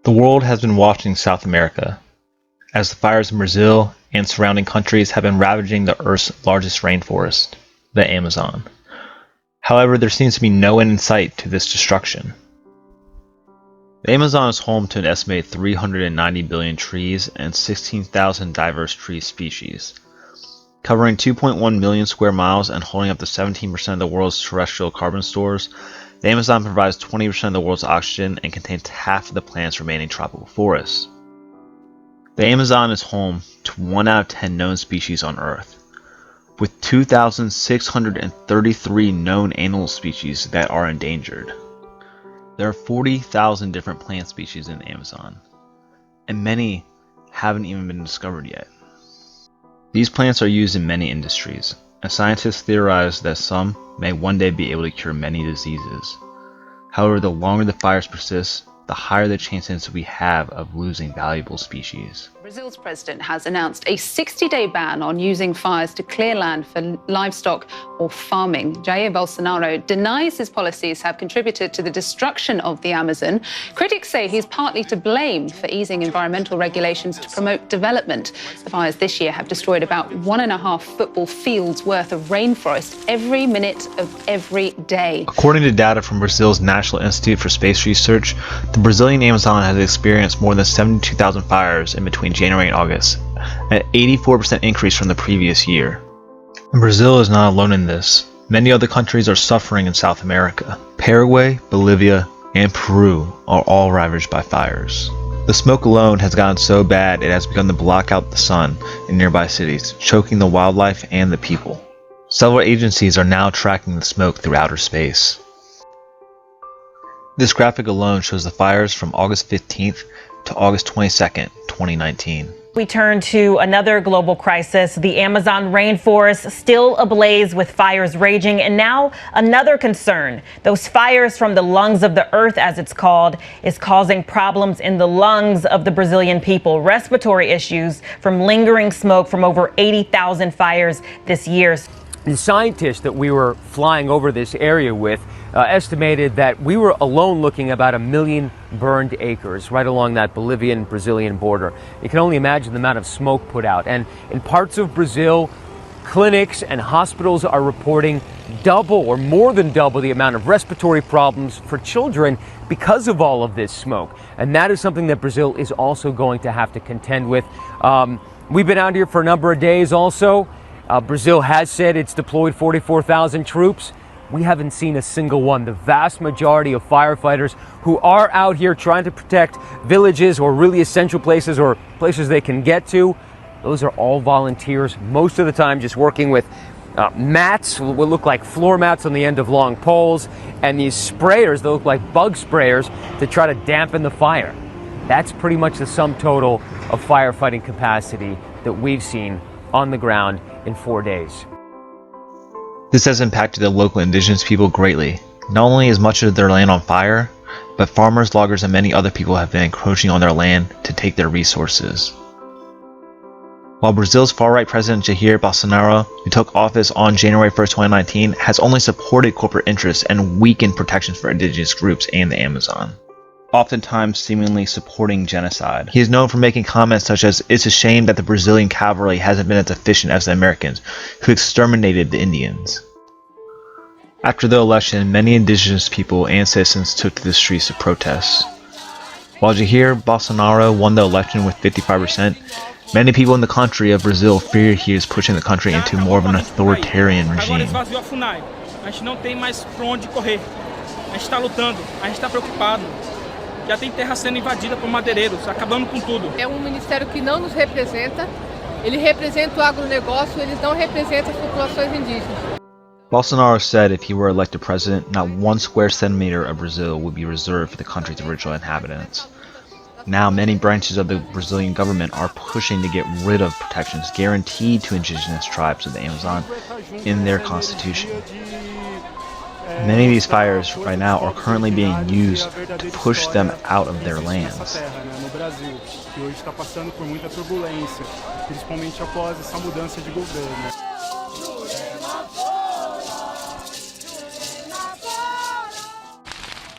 The world has been watching South America, as the fires in Brazil and surrounding countries have been ravaging the Earth's largest rainforest, the Amazon. However, there seems to be no end in sight to this destruction. The Amazon is home to an estimated 390 billion trees and 16,000 diverse tree species. Covering 2.1 million square miles and holding up to 17% of the world's terrestrial carbon stores, the Amazon provides 20% of the world's oxygen and contains half of the planet's remaining tropical forests. The Amazon is home to 1 out of 10 known species on Earth, with 2,633 known animal species that are endangered. There are 40,000 different plant species in the Amazon, and many haven't even been discovered yet. These plants are used in many industries, and scientists theorize that some may one day be able to cure many diseases. However, the longer the fires persist, the higher the chances we have of losing valuable species. Brazil's president has announced a 60-day ban on using fires to clear land for livestock or farming. Jair Bolsonaro denies his policies have contributed to the destruction of the Amazon. Critics say he's partly to blame for easing environmental regulations to promote development. The fires this year have destroyed about 1.5 football fields worth of rainforest every minute of every day. According to data from Brazil's National Institute for Space Research, the Brazilian Amazon has experienced more than 72,000 fires in between January and August, an 84% increase from the previous year. And Brazil is not alone in this. Many other countries are suffering in South America. Paraguay, Bolivia, and Peru are all ravaged by fires. The smoke alone has gotten so bad it has begun to block out the sun in nearby cities, choking the wildlife and the people. Several agencies are now tracking the smoke through outer space. This graphic alone shows the fires from August 15th to August 22nd, 2019. We turn to another global crisis. The Amazon rainforest still ablaze with fires raging, and now another concern. Those fires from the lungs of the earth, as it's called, is causing problems in the lungs of the Brazilian people. Respiratory issues from lingering smoke from over 80,000 fires this year. The scientists that we were flying over this area with estimated that we were alone looking about 1 million burned acres right along that Bolivian-Brazilian border. You can only imagine the amount of smoke put out. And in parts of Brazil, clinics and hospitals are reporting double or more than double the amount of respiratory problems for children because of all of this smoke. And that is something that Brazil is also going to have to contend with. We've been out here for a number of days also. Brazil has said it's deployed 44,000 troops. We haven't seen a single one. The vast majority of firefighters who are out here trying to protect villages or really essential places or places they can get to, those are all volunteers, most of the time just working with mats, what look like floor mats on the end of long poles, and these sprayers that look like bug sprayers to try to dampen the fire. That's pretty much the sum total of firefighting capacity that we've seen on the ground in 4 days. This has impacted the local indigenous people greatly. Not only is much of their land on fire, but farmers, loggers, and many other people have been encroaching on their land to take their resources. While Brazil's far-right president Jair Bolsonaro, who took office on January 1st, 2019, has only supported corporate interests and weakened protections for indigenous groups and the Amazon, oftentimes seemingly supporting genocide. He is known for making comments such as, "It's a shame that the Brazilian cavalry hasn't been as efficient as the Americans, who exterminated the Indians." After the election, many indigenous people and citizens took to the streets to protest. While Jair Bolsonaro won the election with 55%, many people in the country of Brazil fear he is pushing the country into more of an authoritarian regime. Já tem terra sendo invadida por madeireiros, acabando com tudo. É ministério que não nos representa. Ele representa o agronegócio, eles não representam as populações indígenas. Bolsonaro said if he were elected president, not 1 square centimeter of Brazil would be reserved for the country's original inhabitants. Now, many branches of the Brazilian government are pushing to get rid of protections guaranteed to indigenous tribes of the Amazon in their constitution. Many of these fires right now are currently being used to push them out of their lands.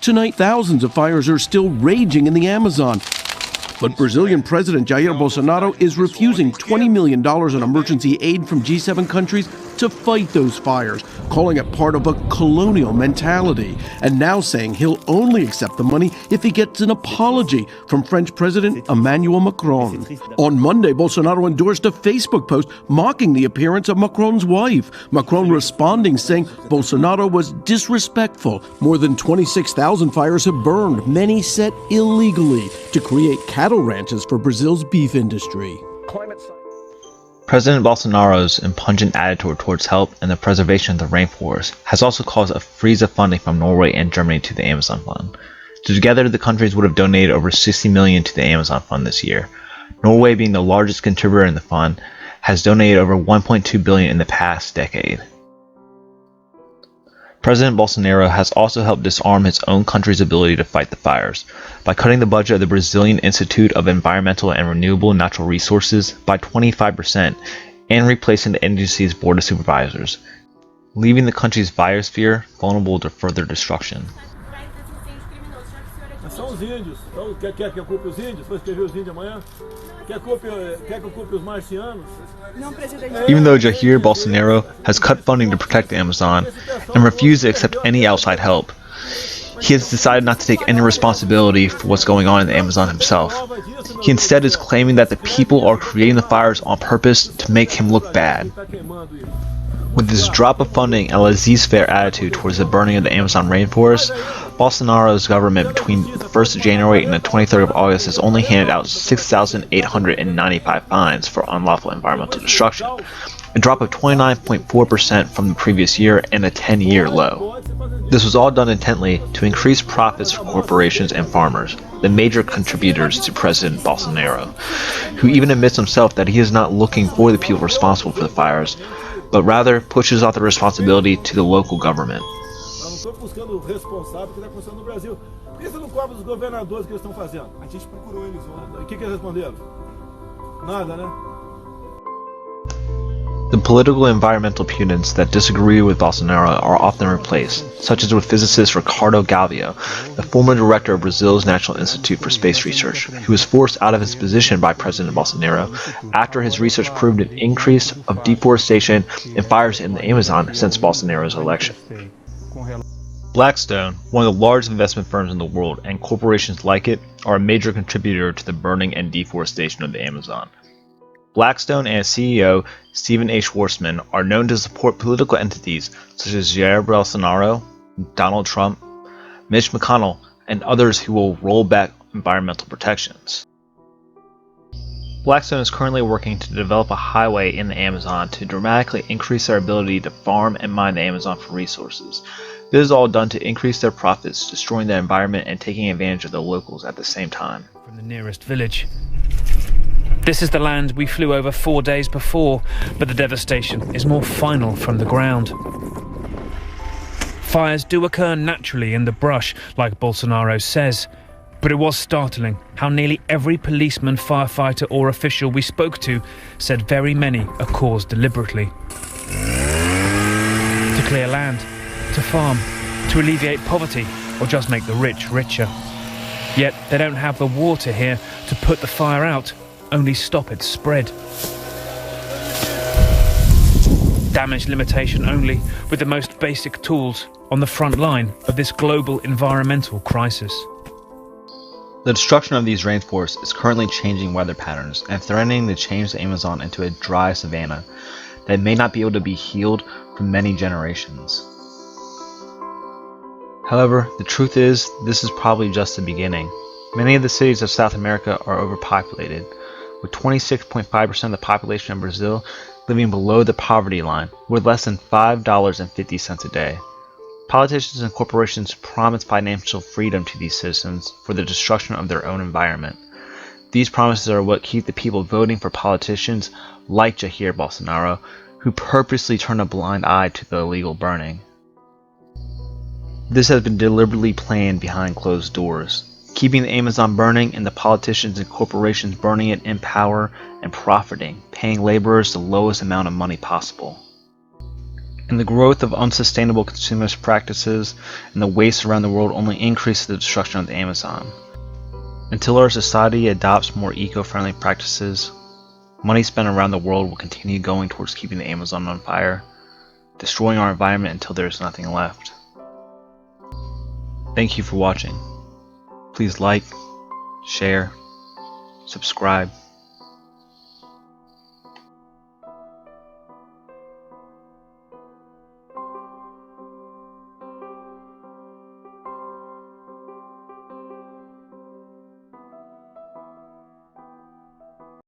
Tonight, thousands of fires are still raging in the Amazon. But Brazilian President Jair Bolsonaro is refusing $20 million in emergency aid from G7 countries to fight those fires, calling it part of a colonial mentality, and now saying he'll only accept the money if he gets an apology from French President Emmanuel Macron. On Monday, Bolsonaro endorsed a Facebook post mocking the appearance of Macron's wife. Macron responding, saying Bolsonaro was disrespectful. More than 26,000 fires have burned, many set illegally, to create cattle ranches for Brazil's beef industry. President Bolsonaro's impungent attitude towards help and the preservation of the rainforest has also caused a freeze of funding from Norway and Germany to the Amazon Fund. Together, the countries would have donated over $60 million to the Amazon Fund this year. Norway, being the largest contributor in the fund, has donated over $1.2 billion in the past decade. President Bolsonaro has also helped disarm his own country's ability to fight the fires by cutting the budget of the Brazilian Institute of Environmental and Renewable Natural Resources by 25% and replacing the agency's board of supervisors, leaving the country's biosphere vulnerable to further destruction. São os índios. Então, quer que eu culpe os índios? Vou escrever os índios amanhã? Quer que eu culpe os marcianos? Even though Jair Bolsonaro has cut funding to protect the Amazon and refused to accept any outside help, he has decided not to take any responsibility for what's going on in the Amazon himself. He instead is claiming that the people are creating the fires on purpose to make him look bad. With this drop of funding and a laissez-faire attitude towards the burning of the Amazon rainforest, Bolsonaro's government between the 1st of January and the 23rd of August has only handed out 6,895 fines for unlawful environmental destruction, a drop of 29.4% from the previous year and a 10-year low. This was all done intently to increase profits for corporations and farmers, the major contributors to President Bolsonaro, who even admits himself that he is not looking for the people responsible for the fires, but rather pushes off the responsibility to the local government. Eu não estou buscando o responsável que está acontecendo no Brasil. Por que você não cobra dos governadores que eles estão fazendo? A gente procurou eles ontem. E o que eles responderam? Nada, né? The political and environmental pundits that disagree with Bolsonaro are often replaced, such as with physicist Ricardo Galvão, the former director of Brazil's National Institute for Space Research, who was forced out of his position by President Bolsonaro after his research proved an increase of deforestation and fires in the Amazon since Bolsonaro's election. Blackstone, one of the largest investment firms in the world, and corporations like it, are a major contributor to the burning and deforestation of the Amazon. Blackstone and its CEO, Stephen A. Schwarzman, are known to support political entities such as Jair Bolsonaro, Donald Trump, Mitch McConnell, and others who will roll back environmental protections. Blackstone is currently working to develop a highway in the Amazon to dramatically increase their ability to farm and mine the Amazon for resources. This is all done to increase their profits, destroying the environment and taking advantage of the locals at the same time. From the nearest village. This is the land we flew over 4 days before, but the devastation is more final from the ground. Fires do occur naturally in the brush, like Bolsonaro says, but it was startling how nearly every policeman, firefighter or official we spoke to said very many are caused deliberately. To clear land, to farm, to alleviate poverty, or just make the rich richer. Yet they don't have the water here to put the fire out, only stop its spread. Damage limitation only, with the most basic tools on the front line of this global environmental crisis. The destruction of these rainforests is currently changing weather patterns and threatening to change the Amazon into a dry savanna that may not be able to be healed for many generations. However, the truth is, this is probably just the beginning. Many of the cities of South America are overpopulated, with 26.5% of the population of Brazil living below the poverty line, with less than $5.50 a day. Politicians and corporations promise financial freedom to these citizens for the destruction of their own environment. These promises are what keep the people voting for politicians like Jair Bolsonaro, who purposely turn a blind eye to the illegal burning. This has been deliberately planned behind closed doors, keeping the Amazon burning and the politicians and corporations burning it in power and profiting, paying laborers the lowest amount of money possible. And the growth of unsustainable consumerist practices and the waste around the world only increases the destruction of the Amazon. Until our society adopts more eco-friendly practices, money spent around the world will continue going towards keeping the Amazon on fire, destroying our environment until there is nothing left. Thank you for watching. Please like, share, subscribe,